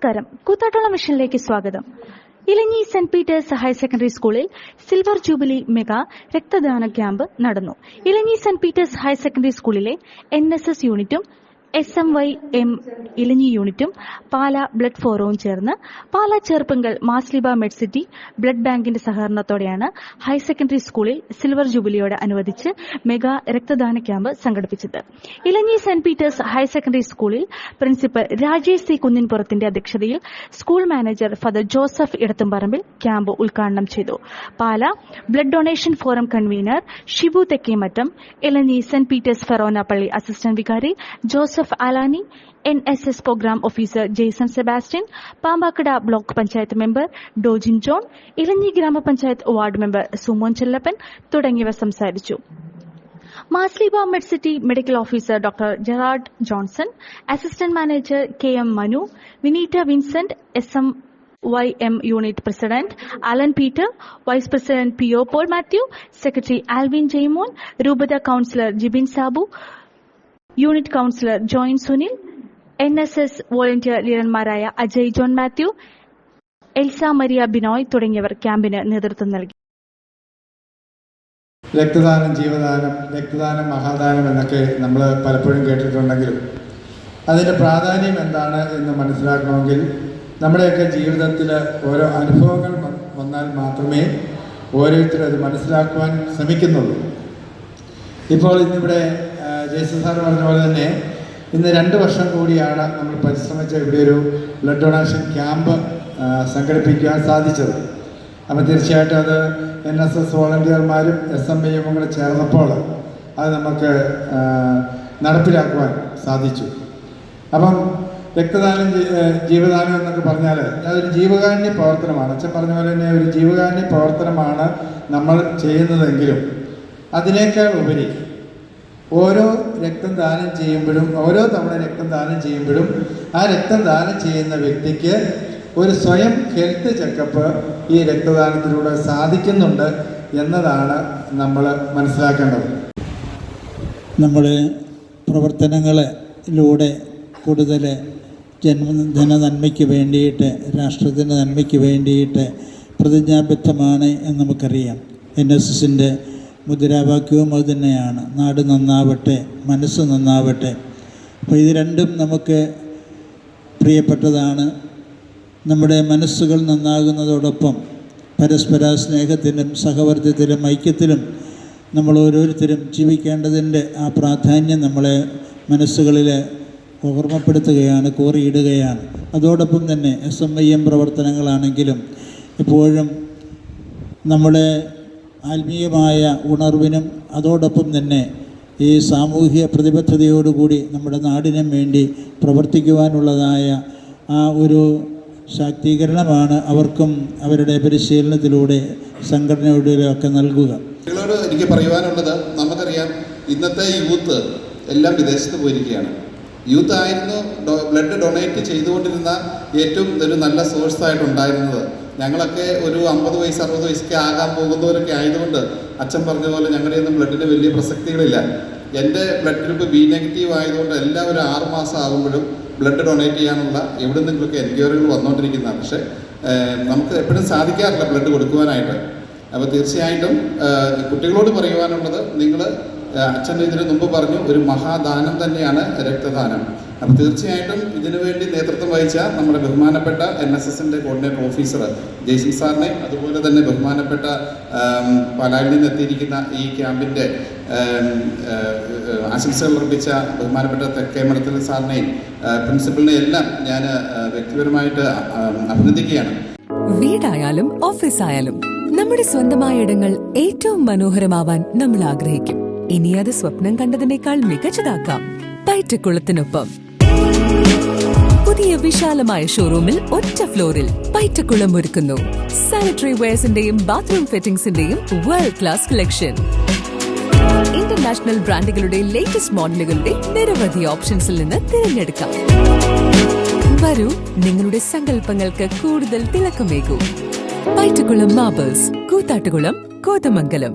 നമസ്കാരം. കൂത്താട്ടുള്ള മിഷനിലേക്ക് സ്വാഗതം. Elanji Saint Peter's higher secondary സ്കൂളിൽ സിൽവർ ജൂബിലി മെഗാ രക്തദാന ക്യാമ്പ് നടന്നു. Elanji Saint Peter's higher secondary സ്കൂളിലെ NSS യൂണിറ്റും SMYM ഇലഞ്ഞി യൂണിറ്റും പാല ബ്ലഡ് ഫോറവും ചേർന്ന് പാല ചേർപ്പങ്കൽ മാസ്ലിബ മെഡ്സിറ്റി ബ്ലഡ് ബാങ്കിന്റെ സഹകരണത്തോടെയാണ് ഹയർ സെക്കൻഡറി സ്കൂളിൽ സിൽവർ ജൂബിലിയോട് അനുവദിച്ച് മെഗാ രക്തദാന ക്യാമ്പ് സംഘടിപ്പിച്ചത്. Elanji Saint Peter's higher secondary സ്കൂളിൽ പ്രിൻസിപ്പൽ രാജേഷ് C. കുന്നിൻപുറത്തിന്റെ അധ്യക്ഷതയിൽ school manager father Joseph Edathumparambil camp ഉദ്ഘാടനം ചെയ്തു. Pala blood donation forum convener Shibu Thekkemattam, Elanji Saint Peter's forane പള്ളി അസിസ്റ്റന്റ് വികാരി Joseph Alani, NSS programme officer Jaison Sebastian, Pampakuda block panchayat member Dojin John, Elanji ഗ്രാമപഞ്ചായത്ത് വാർഡ് മെമ്പർ സുമോൻ ചെല്ലപ്പൻ തുടങ്ങിയവർ സംസാരിച്ചു. Marsleeva Medicity medical officer doctor Gerard Johnson, assistant manager KM Manu, Vineeta Vincent, SMYM unit president Alan Peter, vice president PO Paul Mathew, secretary Alvin Jaimon, രൂപത councillor Jibin Sabu, unit councillor Joyin Sunil, NSS volunteer ലീഡർമാരായ Ajay John Mathew, Elsa Maria Binoy തുടങ്ങിയവർ ക്യാമ്പിന് നേതൃത്വം നൽകി. രക്തദാനം, ജീവദാനം, രക്തദാനം, മഹാദാനം എന്നൊക്കെ നമ്മൾ പലപ്പോഴും കേട്ടിട്ടുണ്ടെങ്കിലും അതിൻ്റെ പ്രാധാന്യം എന്താണ് എന്ന് മനസ്സിലാക്കണമെങ്കിൽ നമ്മുടെയൊക്കെ ജീവിതത്തിൽ ഓരോ അനുഭവങ്ങൾ വന്നാൽ മാത്രമേ ഓരോരുത്തരും അത് മനസ്സിലാക്കുവാൻ ശ്രമിക്കുന്നുള്ളൂ. ഇപ്പോൾ ഇന്നിവിടെ ജേസൺ സാർ പറഞ്ഞ പോലെ തന്നെ ഇന്ന് 2 വർഷം കൂടിയാണ് നമ്മൾ പരിശ്രമിച്ച ഇവിടെ ഒരു ബ്ലഡ് ഡൊണേഷൻ ക്യാമ്പ് സംഘടിപ്പിക്കാൻ സാധിച്ചത്. അപ്പോൾ തീർച്ചയായിട്ടും അത് NSS വോളണ്ടിയർമാരും SMYM കൂടെ ചേർന്നപ്പോൾ അത് നമുക്ക് നടപ്പിലാക്കുവാൻ സാധിച്ചു. അപ്പം രക്തദാനം, ജീവദാനം എന്നൊക്കെ പറഞ്ഞാൽ അതൊരു ജീവകാരുണ്യ പ്രവർത്തനമാണ്. അച്ഛൻ പറഞ്ഞ പോലെ തന്നെ ഒരു ജീവകാരുണ്യ പ്രവർത്തനമാണ് നമ്മൾ ചെയ്യുന്നതെങ്കിലും അതിനേക്കാൾ ഉപരി ഓരോ രക്തം ദാനം ചെയ്യുമ്പോഴും, ഓരോ തവണ രക്തം ദാനം ചെയ്യുമ്പോഴും ആ രക്തം ദാനം ചെയ്യുന്ന വ്യക്തിക്ക് ഒരു സ്വയം ഹെൽത്ത് ചെക്കപ്പ് ഈ രക്തദാനത്തിലൂടെ സാധിക്കുന്നുണ്ട് എന്നതാണ് നമ്മൾ മനസ്സിലാക്കേണ്ടത്. നമ്മുടെ പ്രവർത്തനങ്ങളിലൂടെ കൂടുതൽ ജനനന്മയ്ക്ക് വേണ്ടിയിട്ട്, രാഷ്ട്രത്തിൻ്റെ നന്മയ്ക്ക് വേണ്ടിയിട്ട് പ്രതിജ്ഞാബദ്ധമാണ് എന്ന് നമുക്കറിയാം. NSSൻ്റെ മുദ്രാവാക്യവും അത് തന്നെയാണ്, നാട് നന്നാവട്ടെ, മനസ്സ് നന്നാവട്ടെ. അപ്പോൾ ഇത് രണ്ടും നമുക്ക് പ്രിയപ്പെട്ടതാണ്. നമ്മുടെ മനസ്സുകൾ നന്നാകുന്നതോടൊപ്പം പരസ്പര സ്നേഹത്തിലും സഹവർത്തിത്തിലും ഐക്യത്തിലും നമ്മൾ ഓരോരുത്തരും ജീവിക്കേണ്ടതിൻ്റെ ആ പ്രാധാന്യം നമ്മളെ മനസ്സുകളിൽ ഓർമ്മപ്പെടുത്തുകയാണ്, കോറിയിടുകയാണ്. അതോടൊപ്പം തന്നെ SMYM പ്രവർത്തനങ്ങളാണെങ്കിലും എപ്പോഴും നമ്മുടെ ആത്മീയമായ ഉണർവിനും അതോടൊപ്പം തന്നെ ഈ സാമൂഹിക പ്രതിബദ്ധതയോടുകൂടി നമ്മുടെ നാടിനും വേണ്ടി പ്രവർത്തിക്കുവാനുള്ളതായ ആ ഒരു ശാക്തീകരണമാണ് അവർക്കും അവരുടെ പരിശീലനത്തിലൂടെ സംഘടനയോടൊക്കെ നൽകുക. നിങ്ങളോട് എനിക്ക് പറയുവാനുള്ളത്, നമുക്കറിയാം ഇന്നത്തെ യൂത്ത് എല്ലാം വിദേശത്ത് പോയിരിക്കുകയാണ്. യൂത്ത് ആയിരുന്നു ബ്ലഡ് ഡൊണേറ്റ് ചെയ്തുകൊണ്ടിരുന്ന ഏറ്റവും ഒരു നല്ല സോഴ്സായിട്ടുണ്ടായിരുന്നത്. ഞങ്ങളൊക്കെ ഒരു 50 വയസ്സ് 60 വയസ്സൊക്കെ ആകാൻ പോകുന്നവരൊക്കെ ആയതുകൊണ്ട് അച്ഛൻ പറഞ്ഞ പോലെ ഞങ്ങളുടെ ഒന്നും ബ്ലഡിന് വലിയ പ്രസക്തികളില്ല. എൻ്റെ ബ്ലഡ് ഗ്രൂപ്പ് B നെഗറ്റീവ് ആയതുകൊണ്ട് എല്ലാവരും 6 മാസം ആകുമ്പോഴും ബ്ലഡ് ഡൊണേറ്റ് ചെയ്യാനുള്ള എവിടെ നിന്നെങ്കിലൊക്കെ എൻക്വയറികൾ വന്നുകൊണ്ടിരിക്കുന്നതാണ്. പക്ഷേ നമുക്ക് എപ്പോഴും സാധിക്കാറില്ല ബ്ലഡ് കൊടുക്കുവാനായിട്ട്. അപ്പോൾ തീർച്ചയായിട്ടും കുട്ടികളോട് പറയുവാനുള്ളത്, നിങ്ങൾ അച്ഛൻ ഇതിന് മുമ്പ് പറഞ്ഞു, ഒരു മഹാദാനം തന്നെയാണ് രക്തദാനം. അപ്പോൾ തീർച്ചയായിട്ടും ഇതിനുവേണ്ടി നേതൃത്വം വഹിച്ച നമ്മുടെ ബഹുമാനപ്പെട്ട NSSൻ്റെ കോർഡിനേറ്റർ ഓഫീസർ ജെയ്സൺ സാറിനെയും അതുപോലെ തന്നെ ബഹുമാനപ്പെട്ട പാലായിൽ നിന്ന് എത്തിയിരിക്കുന്ന ഈ ക്യാമ്പിൻ്റെ ആശംസകൾ അർപ്പിച്ച ബഹുമാനപ്പെട്ട തെക്കേമഠത്തിൽ സാറിനെയും പ്രിൻസിപ്പലിനെ എല്ലാം ഞാൻ വ്യക്തിപരമായിട്ട് അഭിനന്ദിക്കുകയാണ്. വീടായാലും ഓഫീസായാലും നമ്മുടെ സ്വന്തമായ ഇടങ്ങൾ ഏറ്റവും മനോഹരമാവാൻ നമ്മൾ ആഗ്രഹിക്കും. ഇനി അത് സ്വപ്നം കണ്ടതിനേക്കാൾ മികച്ചതാക്കാം പൈറ്റക്കുളത്തിനൊപ്പം. പുതിയ വിശാലമായ ഷോറൂമിൽ ഒറ്റ ഫ്ലോറിൽ പൈറ്റക്കുളം ഒരുക്കുന്നു സാനിറ്ററി വെയർസിന്റെയും ബാത്റൂം ഫിറ്റിംഗ്സിന്റെയും വേൾഡ് ക്ലാസ് കളക്ഷൻ. ഇന്റർനാഷണൽ ബ്രാൻഡുകളുടെ ലേറ്റസ്റ്റ് മോഡലുകളുടെ നിരവധി ഓപ്ഷൻസിൽ നിന്ന് തിരഞ്ഞെടുക്കാം. വരൂ, നിങ്ങളുടെ സങ്കല്പങ്ങൾക്ക് കൂടുതൽ തിളക്കമേകൂ. പൈറ്റക്കുളം മാർബിൾസ്, കൂത്താട്ടുകുളം, കോതമംഗലം.